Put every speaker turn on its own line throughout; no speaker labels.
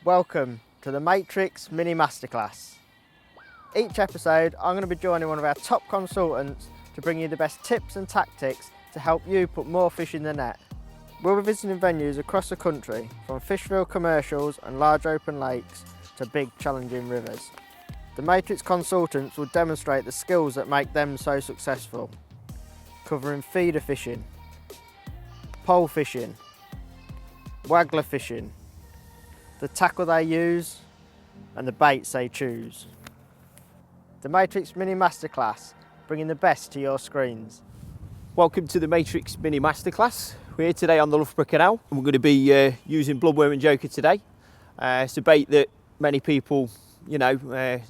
Welcome to the Matrix Mini Masterclass. Each episode I'm going to be joining one of our top consultants to bring you the best tips and tactics to help you put more fish in the net. We'll be visiting venues across the country, from fishville commercials and large open lakes to big challenging rivers. The Matrix consultants will demonstrate the skills that make them so successful, covering feeder fishing, pole fishing, waggler fishing, the tackle they use and the baits they choose. The Matrix Mini Masterclass, bringing the best to your screens.
Welcome to the Matrix Mini Masterclass. We're here today on the Loughborough Canal and we're going to be using Bloodworm and Joker today. It's a bait that many people, can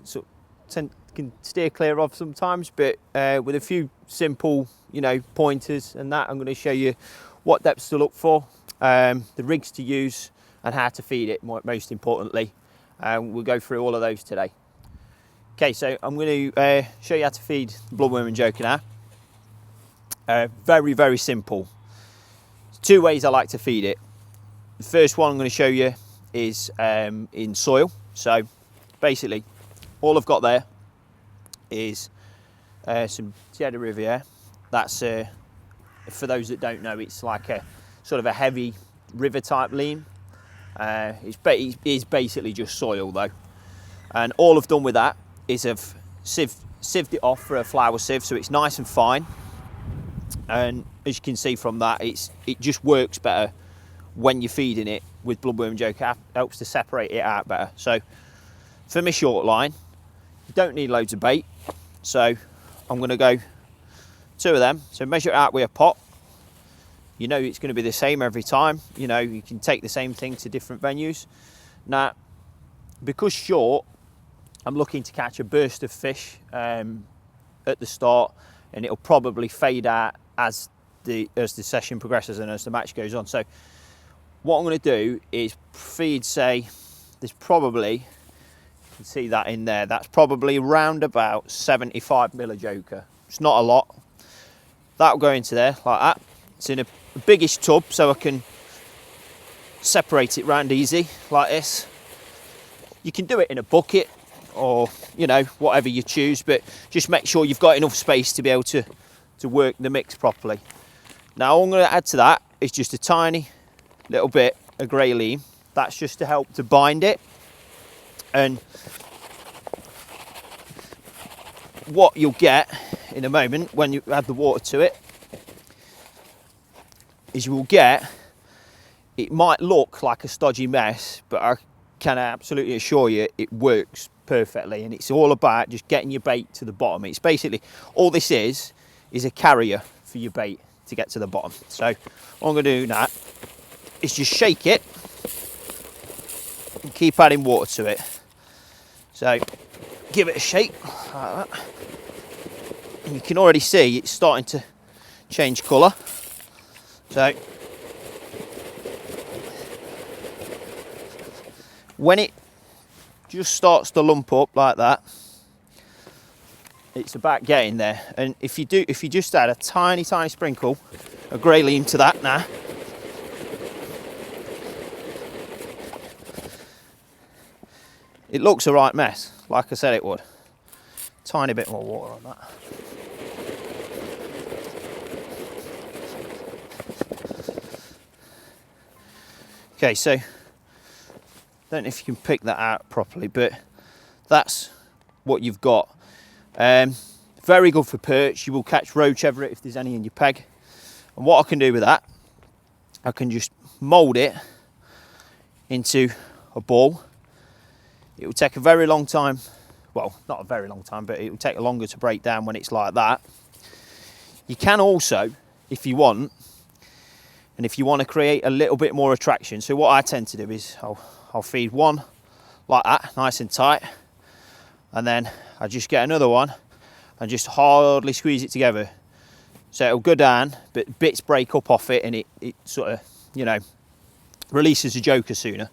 steer clear of sometimes, but with a few simple, pointers and that, I'm going to show you what depths to look for, the rigs to use and how to feed it, most importantly. We'll go through all of those today. Okay, so I'm going to show you how to feed the Bloodworm and Joker now. Very, very simple. There's two ways I like to feed it. The first one I'm going to show you is in soil. So basically, all I've got there is some Cheddar Riviere. That's, for those that don't know, it's like a sort of a heavy river type lean. It is basically just soil though, and all I've done with that is I've sieved it off for a flour sieve, so it's nice and fine. And as you can see from that, it just works better when you're feeding it with Bloodworm and Joker. Helps to separate it out better. So for my short line, you don't need loads of bait, so I'm going to go 2 of them. So measure it out with a pot. You know it's going to be the same every time. You can take the same thing to different venues. Now, because short, I'm looking to catch a burst of fish at the start, and it'll probably fade out as the session progresses and as the match goes on. So what I'm going to do is feed, say, there's probably, you can see that in there, that's probably around about 75 mil of Joker. It's not a lot. That'll go into there like that. It's in a biggish tub, so I can separate it round easy like this. You can do it in a bucket or whatever you choose, but just make sure you've got enough space to be able to work the mix properly. Now all I'm going to add to that is just a tiny little bit of grey lean. That's just to help to bind it. And what you'll get in a moment when you add the water to it is you will get, it might look like a stodgy mess, but I can absolutely assure you it works perfectly. And it's all about just getting your bait to the bottom. It's basically, all this is a carrier for your bait to get to the bottom. So what I'm going to do now is just shake it and keep adding water to it. So give it a shake like that. And you can already see it's starting to change colour. So when it just starts to lump up like that, it's about getting there. And if you just add a tiny sprinkle of grey lean to that now, it looks a right mess, like I said it would. Tiny bit more water on that. Okay, so don't know if you can pick that out properly, but that's what you've got. Very good for perch. You will catch roach everett if there's any in your peg. And what I can do with that, I can just mould it into a ball. It will take a very long time, well, not a very long time, but it will take longer to break down when it's like that. You can also, if you want, and if you want to create a little bit more attraction, so what I tend to do is I'll feed one like that, nice and tight, and then I just get another one and just hardly squeeze it together. So it'll go down, but bits break up off it and it sort of, releases the Joker sooner.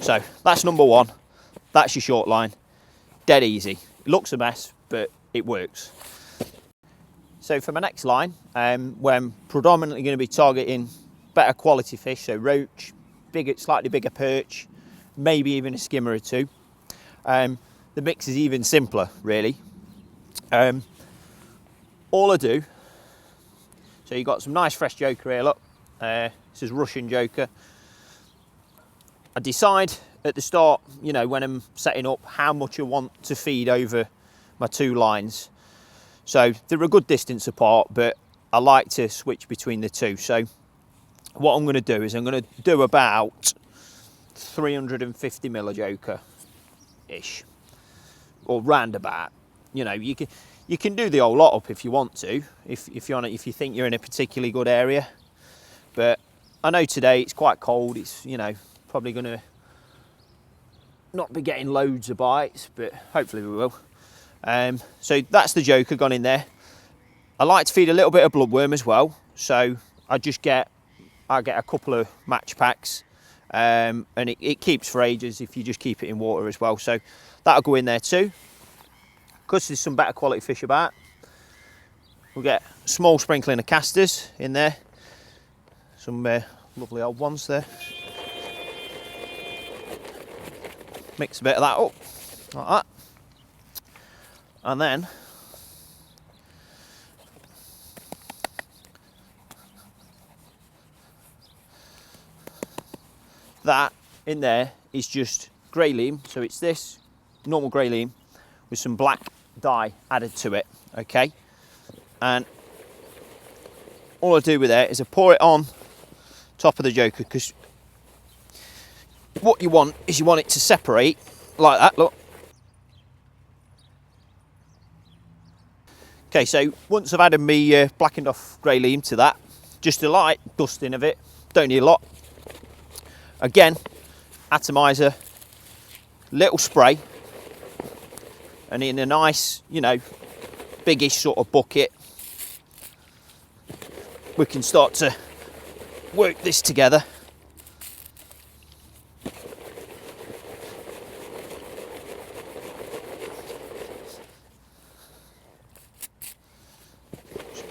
So that's number one. That's your short line. Dead easy. It looks a mess, but it works. So for my next line, where I'm predominantly going to be targeting better quality fish, so roach, slightly bigger perch, maybe even a skimmer or two. The mix is even simpler, really. All I do, so you've got some nice fresh Joker here, look. This is Russian Joker. I decide at the start, you know, when I'm setting up, how much I want to feed over my two lines. So they're a good distance apart, but I like to switch between the two. So what I'm going to do is I'm going to do about 350 mil of Joker-ish, or roundabout. You know, you can do the whole lot up if you want to, if you think you're in a particularly good area. But I know today it's quite cold. It's, you know, probably going to not be getting loads of bites, but hopefully we will. So that's the Joker gone in there. I like to feed a little bit of bloodworm as well, so I get a couple of match packs, and it keeps for ages if you just keep it in water as well. So that'll go in there too. Because there's some better quality fish about, we'll get a small sprinkling of casters in there. Some lovely old ones there. Mix a bit of that up, like that. And then that in there is just grey leam. So it's this normal grey leam with some black dye added to it, okay? And all I do with it is I pour it on top of the Joker, because what you want is you want it to separate like that, look. Okay, so once I've added me blackened off grey leam to that, just a light dusting of it, don't need a lot. Again, atomizer, little spray, and in a nice, you know, biggish sort of bucket, we can start to work this together.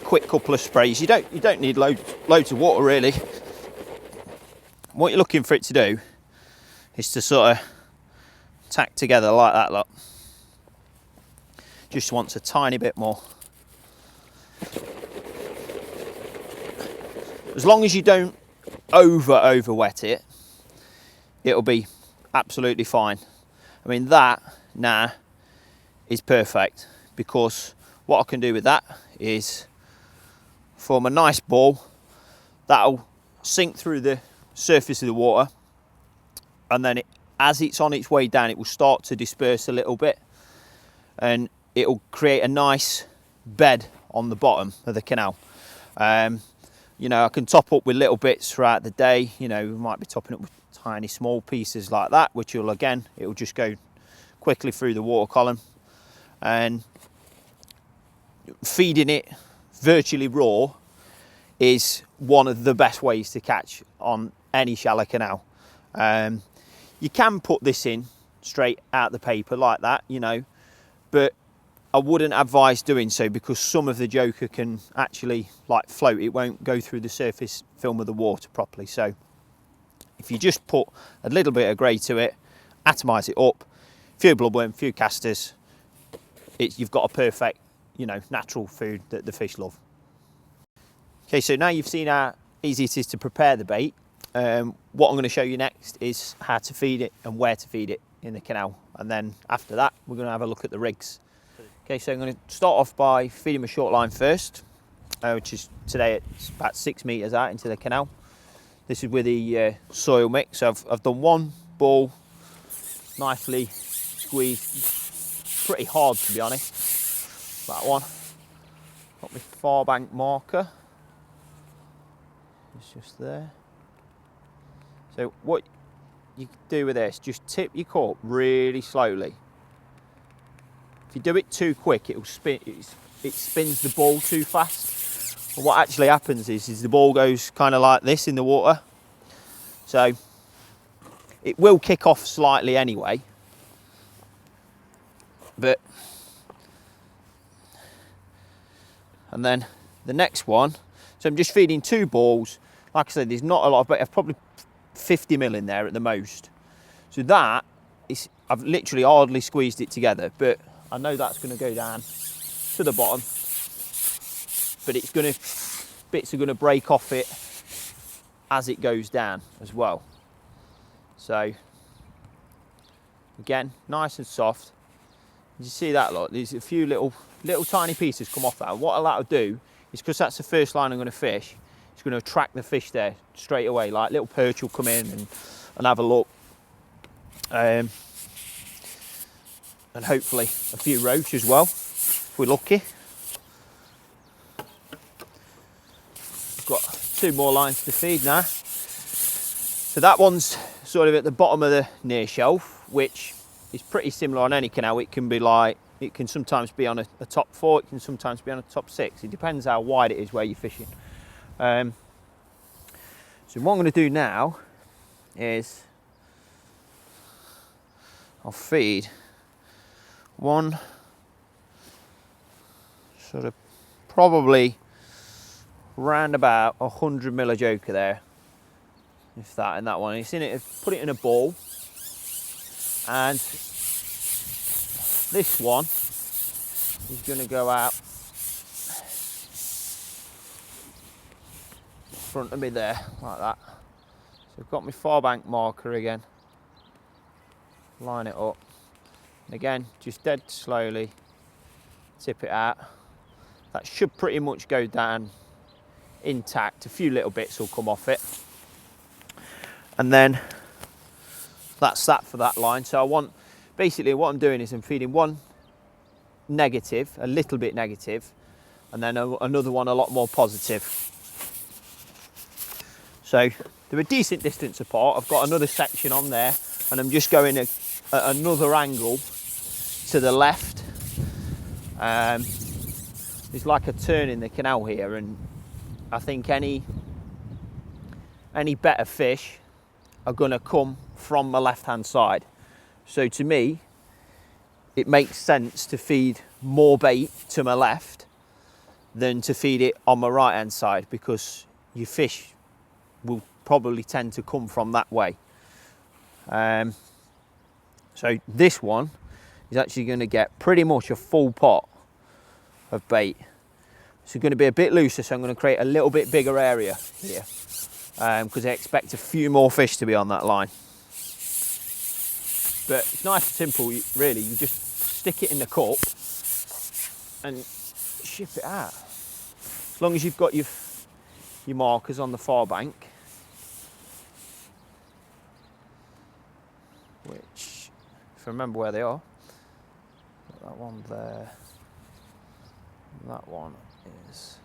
Quick couple of sprays. You don't need loads of water really. What you're looking for it to do is to sort of tack together like that, look. Just wants a tiny bit more. As long as you don't over wet it, it'll be absolutely fine. I mean, that now is perfect, because what I can do with that is form a nice ball that'll sink through the surface of the water, and then as it's on its way down, it will start to disperse a little bit, and it'll create a nice bed on the bottom of the canal. You know, I can top up with little bits throughout the day. You know, we might be topping up with tiny small pieces like that, which will, again, it will just go quickly through the water column. And feeding it virtually raw is one of the best ways to catch on any shallow canal. You can put this in straight out the paper like that, you know, but I wouldn't advise doing so, because some of the Joker can actually like float. It won't go through the surface film of the water properly. So if you just put a little bit of grey to it, atomise it up, few bloodworm, few casters, you've got a perfect, you know, natural food that the fish love. Okay, so now you've seen how easy it is to prepare the bait. What I'm going to show you next is how to feed it and where to feed it in the canal. And then after that, we're going to have a look at the rigs. Okay, so I'm going to start off by feeding my short line first, which is today it's about 6 metres out into the canal. This is with the soil mix. So I've done one ball, nicely squeezed, pretty hard to be honest. That one. Got my far bank marker. It's just there. So what you do with this, just tip your cork really slowly. If you do it too quick, it'll spin. It spins the ball too fast. And what actually happens is the ball goes kind of like this in the water. So it will kick off slightly anyway. But and then the next one. So I'm just feeding 2 balls. Like I said, there's not a lot, but I've probably 50 mil in there at the most. So that is, I've literally hardly squeezed it together, but I know that's going to go down to the bottom, but it's going to, bits are going to break off it as it goes down as well. So again, nice and soft. You see that lot? There's a few little tiny pieces come off that. And what that'll do is, because that's the first line I'm going to fish, it's going to attract the fish there straight away. Like little perch will come in and have a look. And hopefully a few roach as well, if we're lucky. We've got 2 more lines to feed now. So that one's sort of at the bottom of the near shelf, which is pretty similar on any canal. It can be like, it can sometimes be on a top 4, it can sometimes be on a top 6. It depends how wide it is where you're fishing. So what I'm going to do now is I'll feed one sort of probably round about 100 mil of Joker there, if that, and that one. It's in it. Put it in a bowl, and this one is going to go out in front of me there, like that. So I've got my far bank marker again. Line it up, and again, just dead slowly tip it out. That should pretty much go down intact. A few little bits will come off it, and then that's that for that line. So I want, basically what I'm doing is I'm feeding one negative, a little bit negative, and then another one a lot more positive. So they're a decent distance apart. I've got another section on there, and I'm just going at another angle to the left. There's like a turn in the canal here, and I think any better fish are going to come from the left hand side. So to me, it makes sense to feed more bait to my left than to feed it on my right hand side, because your fish will probably tend to come from that way. So this one is actually going to get pretty much a full pot of bait. It's going to be a bit looser, so I'm going to create a little bit bigger area here, because I expect a few more fish to be on that line. But it's nice and simple, really. You just stick it in the cup and ship it out. As long as you've got your markers on the far bank, which, if I remember where they are, got that one there, and that one is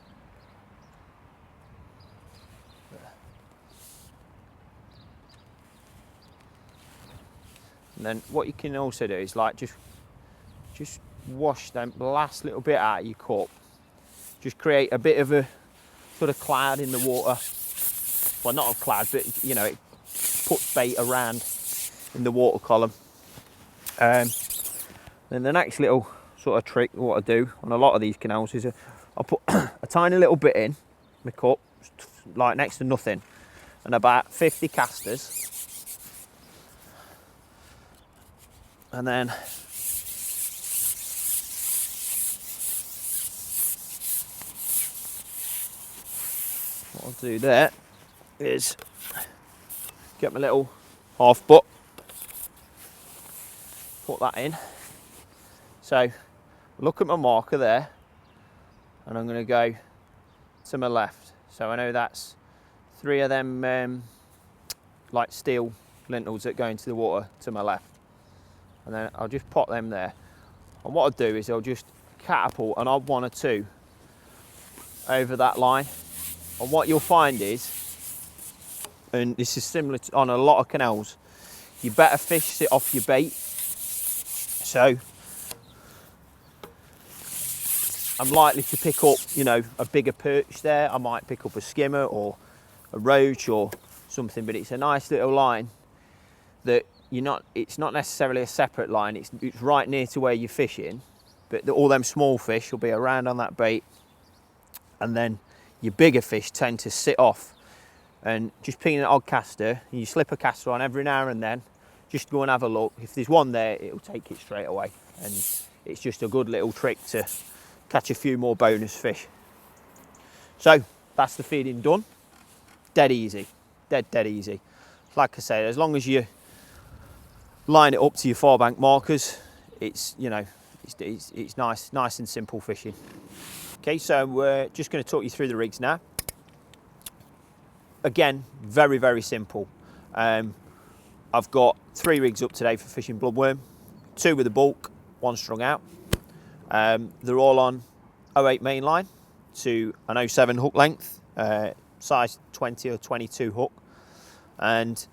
there. And then what you can also do is like just wash them last little bit out of your cup. Just create a bit of a sort of cloud in the water. Well, not a cloud, but you know, it puts bait around in the water column. Then the next little sort of trick, what I do on a lot of these canals is I'll put a tiny little bit in my cup, like next to nothing, and about 50 casters. And then what I'll do there is get my little half butt, put that in. So look at my marker there, and I'm going to go to my left. So I know that's 3 of them like steel lintels that go into the water to my left. And then I'll just pop them there. And what I'll do is I'll just catapult an odd 1 or 2 over that line. And what you'll find is, and this is similar to on a lot of canals, you better fish sit off your bait. So I'm likely to pick up, you know, a bigger perch there. I might pick up a skimmer or a roach or something, but it's a nice little line that it's not necessarily a separate line, it's right near to where you're fishing, but all them small fish will be around on that bait, and then your bigger fish tend to sit off. And just picking an odd caster, you slip a caster on every now and then, just go and have a look. If there's one there, it'll take it straight away. And it's just a good little trick to catch a few more bonus fish. So that's the feeding done. Dead easy, dead easy. Like I say, as long as you line it up to your far bank markers, it's, you know, it's nice and simple fishing. Okay, so we're just going to talk you through the rigs now. Again, very simple. I've got 3 rigs up today for fishing bloodworm, 2 with a bulk, 1 strung out. They're all on 08 mainline to an 07 hook length, size 20 or 22 hook. And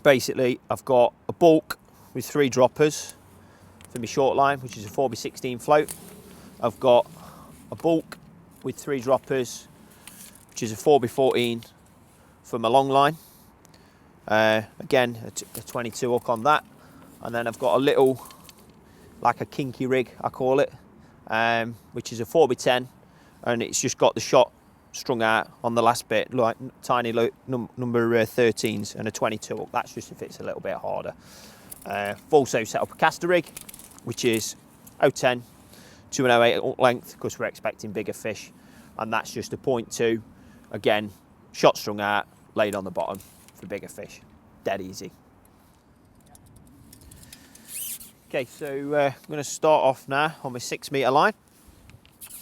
basically I've got a bulk with 3 droppers for my short line, which is a 4x16 float. I've got a bulk with 3 droppers, which is a 4x14 for my long line. Again, a 22 hook on that. And then I've got a little, like a kinky rig, I call it, which is a 4x10, and it's just got the shot strung out on the last bit, like tiny number 13s, and a 22 hook. That's just if it's a little bit harder. I've also set up a caster rig, which is 010 to an 08 hook length, because we're expecting bigger fish, and that's just a 0.2, again, shot strung out, laid on the bottom for bigger fish. Dead easy. Okay, so I'm going to start off now on my 6 metre line.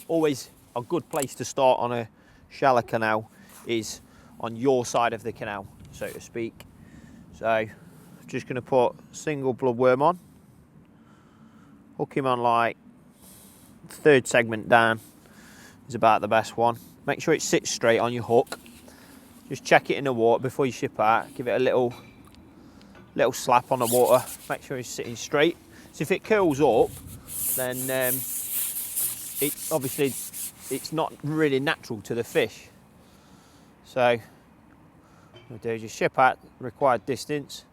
Always a good place to start on a shallow canal is on your side of the canal, so to speak. So I'm just going to put single bloodworm on, hook him on like 3rd segment down is about the best one. Make sure it sits straight on your hook. Just check it in the water before you ship out. Give it a little slap on the water. Make sure it's sitting straight. So if it curls up, then it's not really natural to the fish. So what we'll do is just ship out required distance,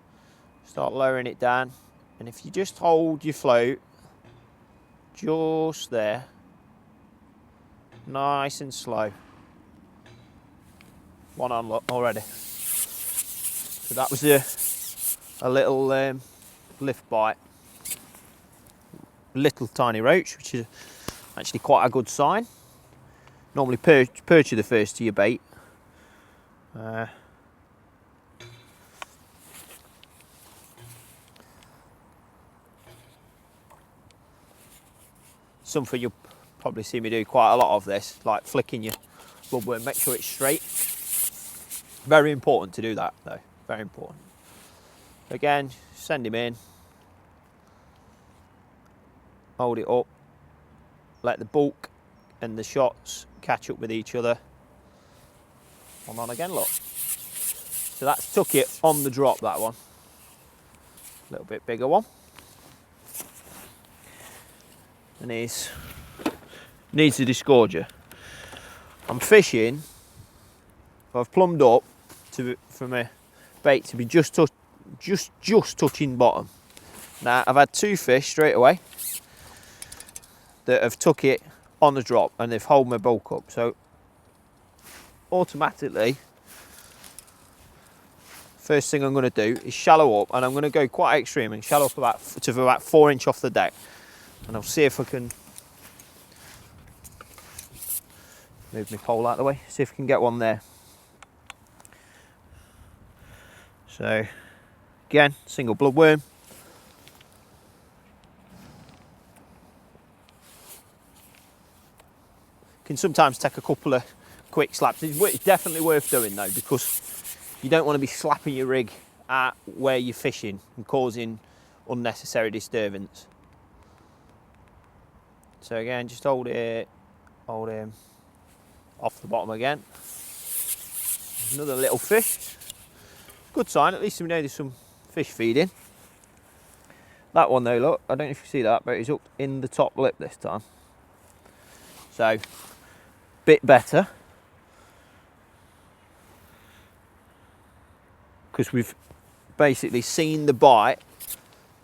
start lowering it down, and if you just hold your float just there, nice and slow. One on already. So that was a little lift bite. Little tiny roach, which is actually quite a good sign. Normally perch are the first to your bait. Something you'll probably see me do quite a lot of this, like flicking your bloodworm. Make sure it's straight. Very important to do that though, very important. Again, send him in, hold it up, let the bulk and the shots catch up with each other. One on again, look. So that's took it on the drop, that one. A little bit bigger one. And he's needs a disgorger. I'm fishing, I've plumbed up for my bait to be just touching bottom. Now I've had 2 fish straight away that have took it on the drop and they've held my bulk up. So automatically, first thing I'm going to do is shallow up, and I'm going to go quite extreme and shallow up to about 4 inch off the deck, and I'll see if I can move my pole out of the way, see if I can get one there. So again, single bloodworm. Can sometimes take a couple of quick slaps. It's definitely worth doing though, because you don't want to be slapping your rig at where you're fishing and causing unnecessary disturbance. So again, just hold him off the bottom again. Another little fish. Good sign, at least we know there's some fish feeding. That one though, look, I don't know if you see that, but he's hooked in the top lip this time. So, bit better. Because we've basically seen the bite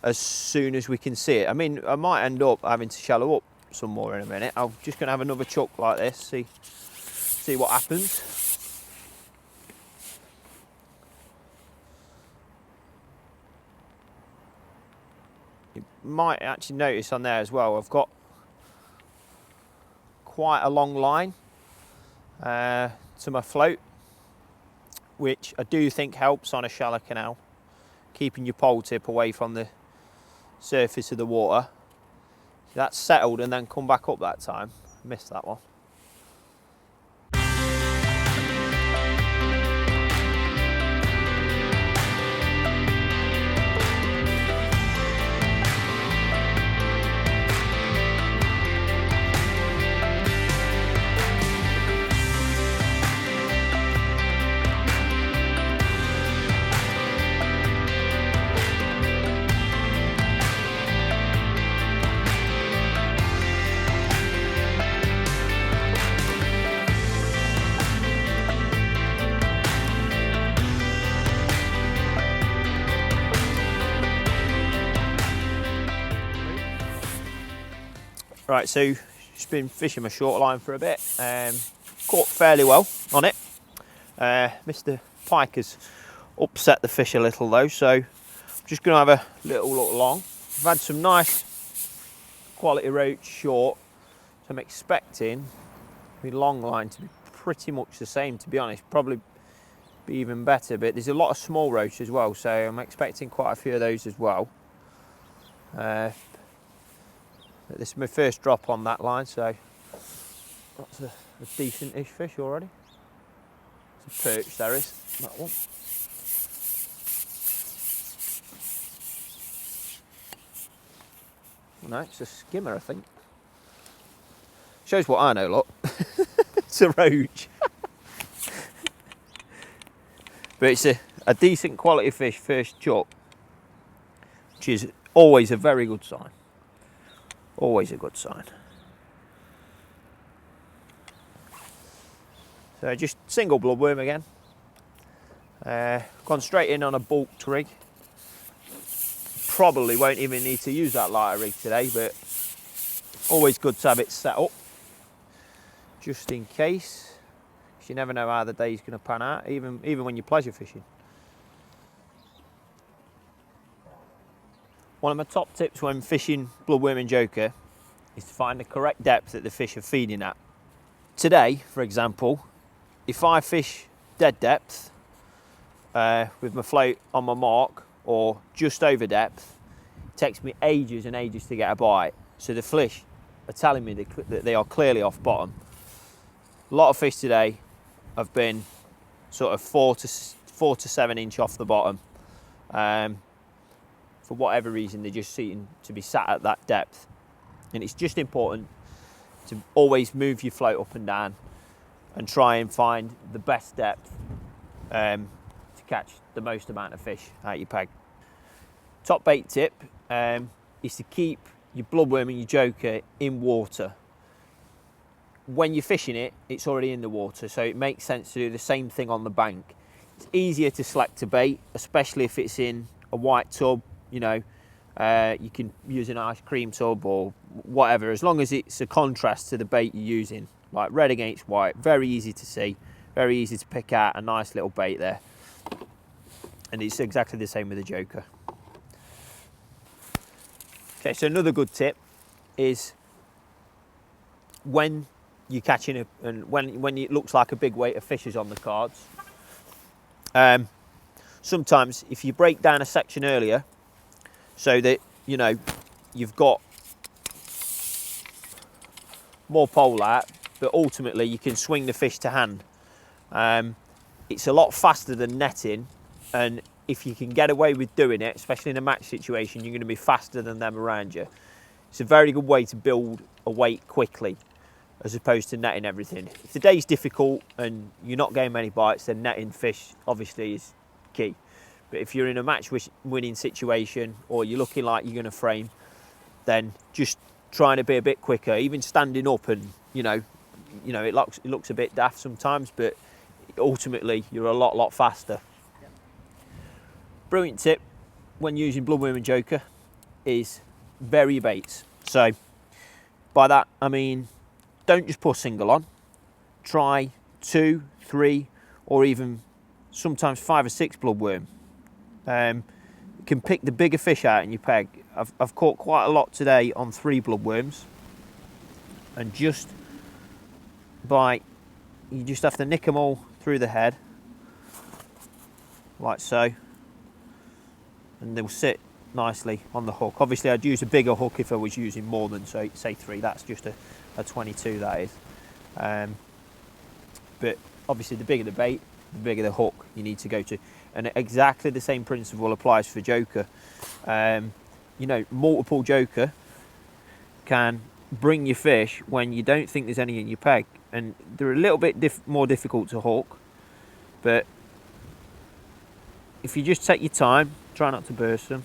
as soon as we can see it. I mean, I might end up having to shallow up some more in a minute. I'm just going to have another chuck like this, see what happens. You might actually notice on there as well, I've got quite a long line to my float, which I do think helps on a shallow canal, keeping your pole tip away from the surface of the water. So that's settled and then come back up that time. Missed that one. Right, so just been fishing my short line for a bit. Caught fairly well on it. Mr. Pike has upset the fish a little though, so I'm just going to have a little look long. I've had some nice quality roach short, so I'm expecting my long line to be pretty much the same, to be honest. Probably be even better, but there's a lot of small roach as well, so I'm expecting quite a few of those as well. This is my first drop on that line, so that's a decent-ish fish already. It's a perch, there is, that one. No, it's a skimmer, I think. Shows what I know, look. It's a roach. But it's a decent quality fish, first chuck, which is always a very good sign. Always a good sign. So just single bloodworm again. Gone straight in on a bulk rig. Probably won't even need to use that lighter rig today, but always good to have it set up, just in case. Because you never know how the day's going to pan out, even when you're pleasure fishing. One of my top tips when fishing Bloodworm and Joker is to find the correct depth that the fish are feeding at. Today, for example, if I fish dead depth with my float on my mark or just over depth, it takes me ages and ages to get a bite. So the fish are telling me that they are clearly off bottom. A lot of fish today have been sort of 4 to 7 inch off the bottom. For whatever reason, they just seem to be sat at that depth. And it's just important to always move your float up and down and try and find the best depth to catch the most amount of fish out your peg. Top bait tip is to keep your Bloodworm and your Joker in water. When you're fishing it, it's already in the water, so it makes sense to do the same thing on the bank. It's easier to select a bait, especially if it's in a white tub. You know, you can use an ice cream tub or whatever, as long as it's a contrast to the bait you're using, like red against white. Very easy to see, very easy to pick out a nice little bait there. And it's exactly the same with the Joker. Okay, so another good tip is when you're catching and when it looks like a big weight of fish is on the cards, sometimes if you break down a section earlier, so that, you know, you've got more pole out, but ultimately you can swing the fish to hand. It's a lot faster than netting, and if you can get away with doing it, especially in a match situation, you're going to be faster than them around you. It's a very good way to build a weight quickly, as opposed to netting everything. If the day's difficult and you're not getting many bites, then netting fish obviously is key. But if you're in a match winning situation or you're looking like you're going to frame, then just trying to be a bit quicker, even standing up, and you know it looks a bit daft sometimes, but ultimately you're a lot faster. Yep. Brilliant tip when using Bloodworm and Joker is vary your baits. So by that I mean, don't just put a single on. Try 2, 3, or even sometimes 5 or 6 bloodworm. You can pick the bigger fish out in your peg. I've caught quite a lot today on 3 bloodworms, and just you just have to nick them all through the head, like so, and they'll sit nicely on the hook. Obviously I'd use a bigger hook if I was using more than say 3. That's just a 22, that is. But obviously the bigger the bait, the bigger the hook you need to go to. And exactly the same principle applies for Joker. You know, multiple Joker can bring you fish when you don't think there's any in your peg, and they're a little bit more difficult to hook. But if you just take your time, try not to burst them,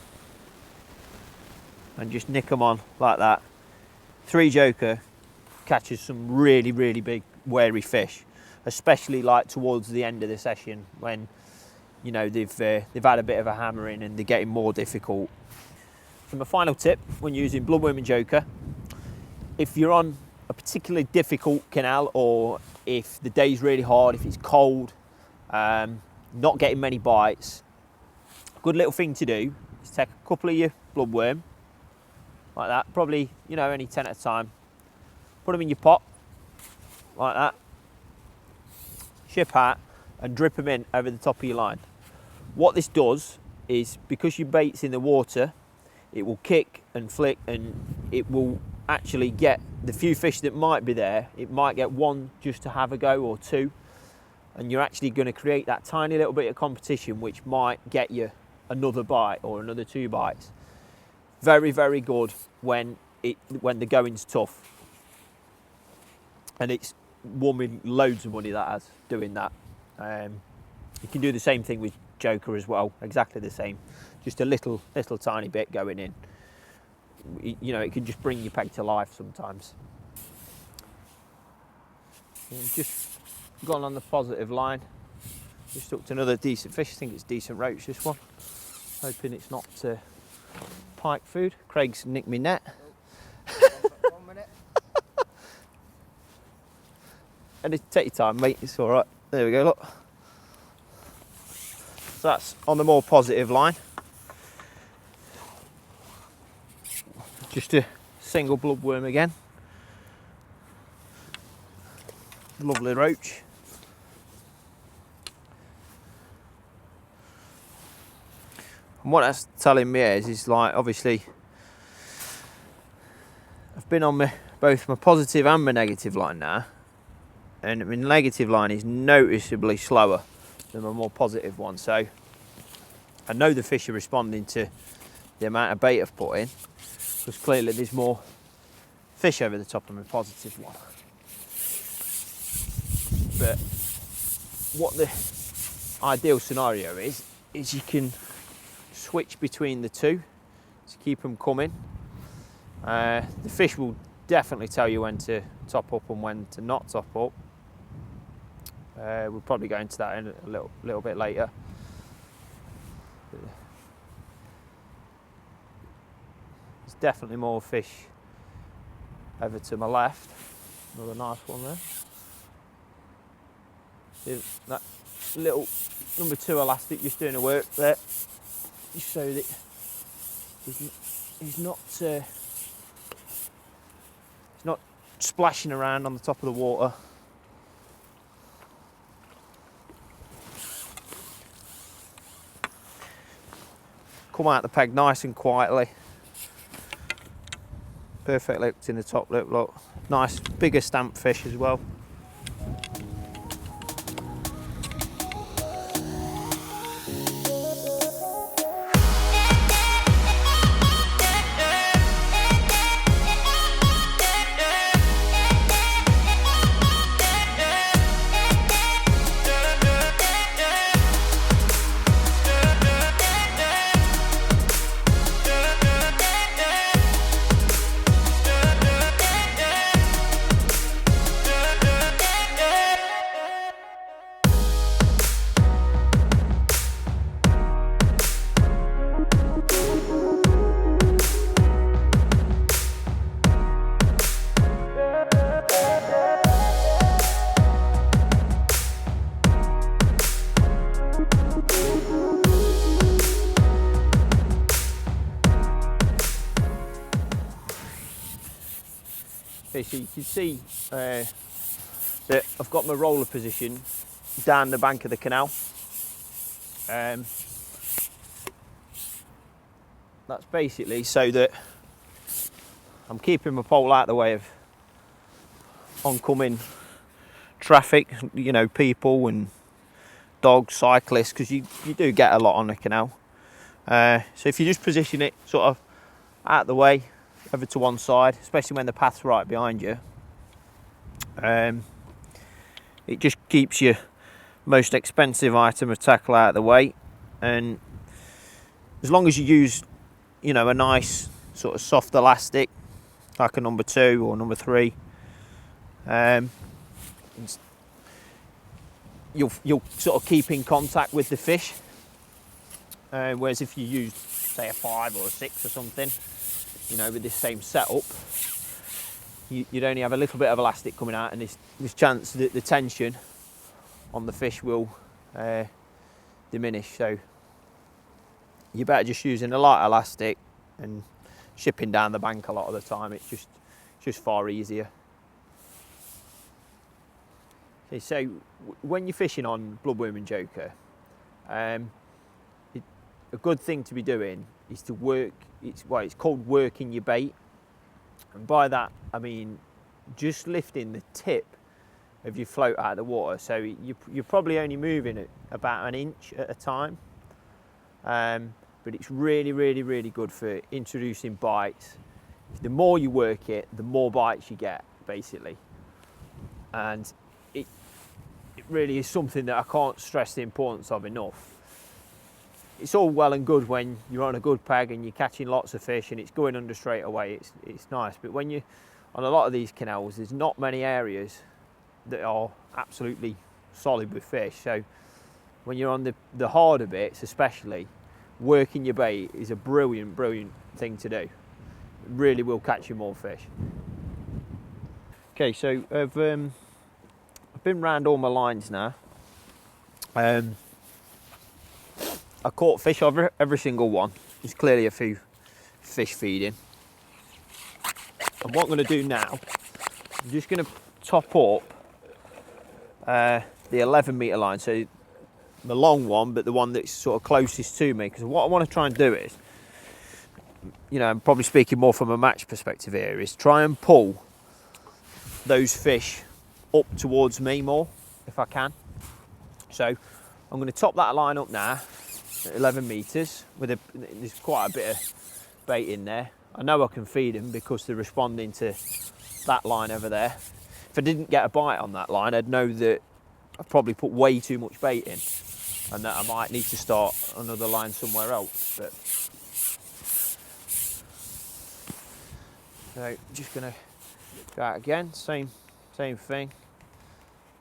and just nick them on like that, 3 Joker catches some really, really big wary fish, especially like towards the end of the session when, you know, they've had a bit of a hammering and they're getting more difficult. So my final tip when using Bloodworm and Joker, if you're on a particularly difficult canal, or if the day's really hard, if it's cold, not getting many bites, a good little thing to do is take a couple of your bloodworm, like that, probably, you know, only 10 at a time, put them in your pot, like that, ship out, and drip them in over the top of your line. What this does is, because your bait's in the water, it will kick and flick, and it will actually get the few fish that might be there, it might get 1 just to have a go, or 2, and you're actually going to create that tiny little bit of competition which might get you another bite or another 2 bites. Very, very good when the going's tough, and it's won me loads of money, that has, doing that. You can do the same thing with Joker as well, exactly the same, just a little tiny bit going in. You know, it can just bring your peg to life sometimes. And just gone on the positive line, just hooked another decent fish. I think it's decent roach, this one. Hoping it's not pike food. Craig's nicked me net.
Oh, 1 minute.
And take your time, mate, it's all right. There we go, look. So that's on the more positive line. Just a single bloodworm again. Lovely roach. And what that's telling me is like, obviously, I've been on both my positive and my negative line now, and my negative line is noticeably slower than my more positive one. So I know the fish are responding to the amount of bait I've put in, because clearly there's more fish over the top of my positive one. But what the ideal scenario is you can switch between the two to keep them coming. The fish will definitely tell you when to top up and when to not top up. We'll probably go into that in a little bit later. There's definitely more fish over to my left. Another nice one there. See that little number 2 elastic just doing the work there, just so that he's not splashing around on the top of the water. Come out the peg nice and quietly. Perfectly hooked in the top lip, look. Nice bigger stamp fish as well. Okay, so you can see that I've got my roller position down the bank of the canal. That's basically so that I'm keeping my pole out of the way of oncoming traffic, you know, people and dogs, cyclists, because you do get a lot on the canal. So if you just position it sort of out of the way, over to one side, especially when the path's right behind you, it just keeps your most expensive item of tackle out of the way. And as long as you use, you know, a nice sort of soft elastic, like a number 2 or number 3, you'll sort of keep in contact with the fish. Whereas if you use, say, a 5 or a 6 or something, you know, with this same setup, you'd only have a little bit of elastic coming out, and this chance that the tension on the fish will diminish. So you're better just using a light elastic and shipping down the bank a lot of the time. It's just far easier. Okay, so when you're fishing on Bloodworm and Joker, a good thing to be doing is to work. It's called working your bait, and by that I mean just lifting the tip of your float out of the water. So you're probably only moving it about an inch at a time, but it's really good for introducing bites. The more you work it, the more bites you get, basically. And it really is something that I can't stress the importance of enough. It's all well and good when you're on a good peg and you're catching lots of fish and it's going under straight away. It's nice, but when you're on a lot of these canals, there's not many areas that are absolutely solid with fish. So when you're on the harder bits, especially, working your bait is a brilliant thing to do. It really will catch you more fish. Okay, so I've been round all my lines now. I caught fish over every single one. There's clearly a few fish feeding. And what I'm going to do now, I'm just going to top up the 11 metre line, so the long one, but the one that's sort of closest to me. Because what I want to try and do is, you know, I'm probably speaking more from a match perspective here, is try and pull those fish up towards me more, if I can. So I'm going to top that line up now, 11 metres, there's quite a bit of bait in there. I know I can feed them because they're responding to that line over there. If I didn't get a bite on that line, I'd know that I've probably put way too much bait in and that I might need to start another line somewhere else. But so just going to go out again, same thing,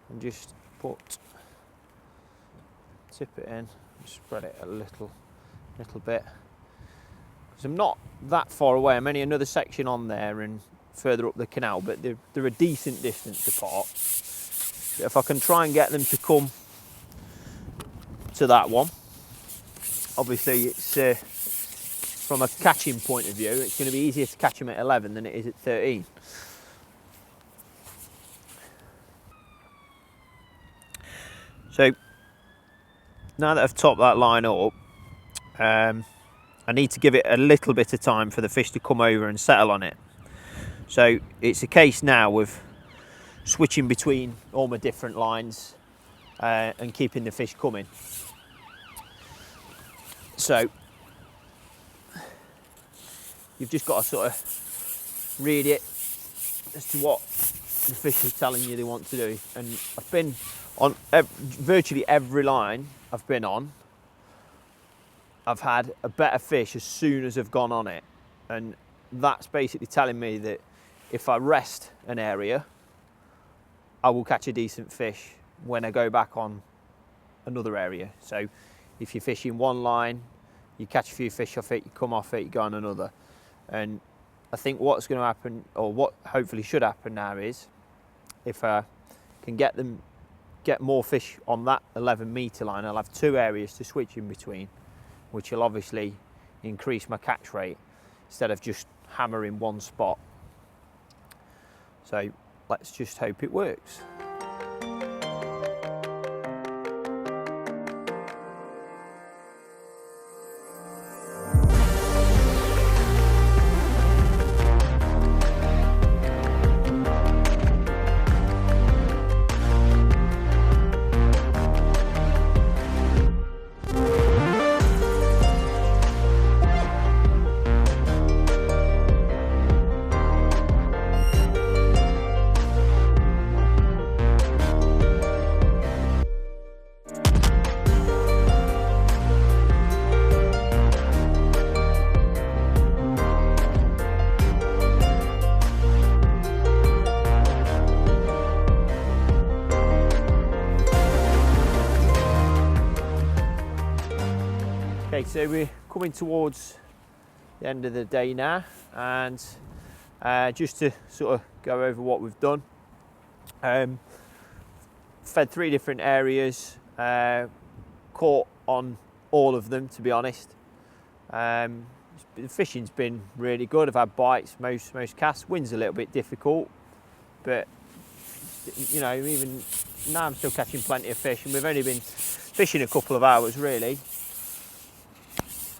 and just tip it in. Spread it a little bit, because I'm not that far away. I'm only another section on there and further up the canal, but they're a decent distance apart. So if I can try and get them to come to that one, obviously it's from a catching point of view, it's going to be easier to catch them at 11 than it is at 13. So now that I've topped that line up, I need to give it a little bit of time for the fish to come over and settle on it. So it's a case now of switching between all my different lines and keeping the fish coming. So you've just got to sort of read it as to what the fish is telling you they want to do. And I've been on virtually every line I've been on, I've had a better fish as soon as I've gone on it. And that's basically telling me that if I rest an area, I will catch a decent fish when I go back on another area. So if you're fishing one line, you catch a few fish off it, you come off it, you go on another. And I think what's going to happen, or what hopefully should happen now, is if I can get more fish on that 11 metre line, I'll have 2 areas to switch in between, which will obviously increase my catch rate instead of just hammering one spot. So let's just hope it works. Okay, so we're coming towards the end of the day now, and just to sort of go over what we've done. Fed 3 different areas, caught on all of them, to be honest. The fishing's been really good. I've had bites most casts. Wind's a little bit difficult, but you know, even now I'm still catching plenty of fish, and we've only been fishing a couple of hours really.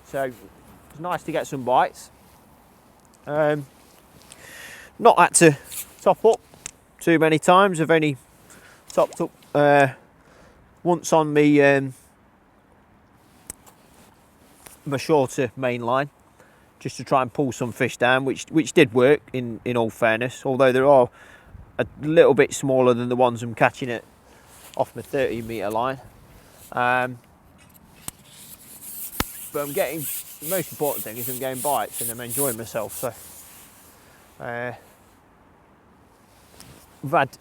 So it's nice to get some bites. Not had to top up too many times. I've only topped up once on me my shorter main line, just to try and pull some fish down, which did work in all fairness, although they are a little bit smaller than the ones I'm catching it off my 30-metre line. But I'm getting, the most important thing is I'm getting bites and I'm enjoying myself. So we've had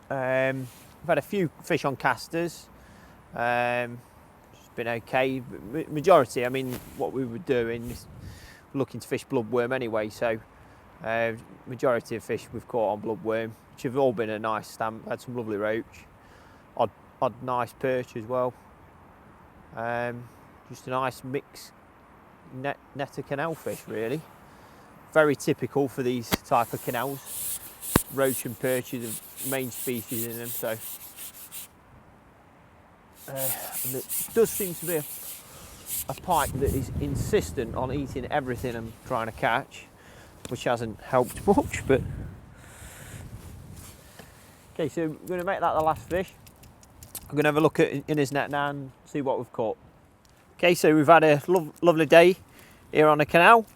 a few fish on casters. It's been okay. Majority, I mean, what we were doing is looking to fish bloodworm anyway. So majority of fish we've caught on bloodworm, which have all been a nice stamp. Had some lovely roach, odd nice perch as well. Just a nice mix net of canal fish, really. Very typical for these type of canals. Roach and perch are the main species in them. So and it does seem to be a pike that is insistent on eating everything I'm trying to catch, which hasn't helped much. But okay, so we're going to make that the last fish. I'm going to have a look in his net now and see what we've caught. Okay, so we've had a lovely day here on the canal.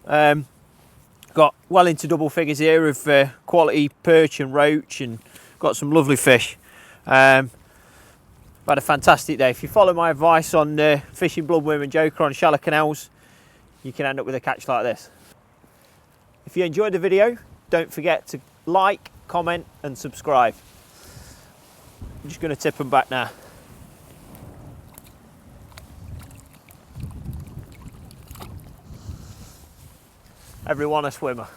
Got well into double figures here of quality perch and roach, and got some lovely fish. Had a fantastic day. If you follow my advice on fishing Bloodworm and Joker on shallow canals, you can end up with a catch like this. If you enjoyed the video, don't forget to like, comment and subscribe. I'm just going to tip them back now. Everyone a swimmer.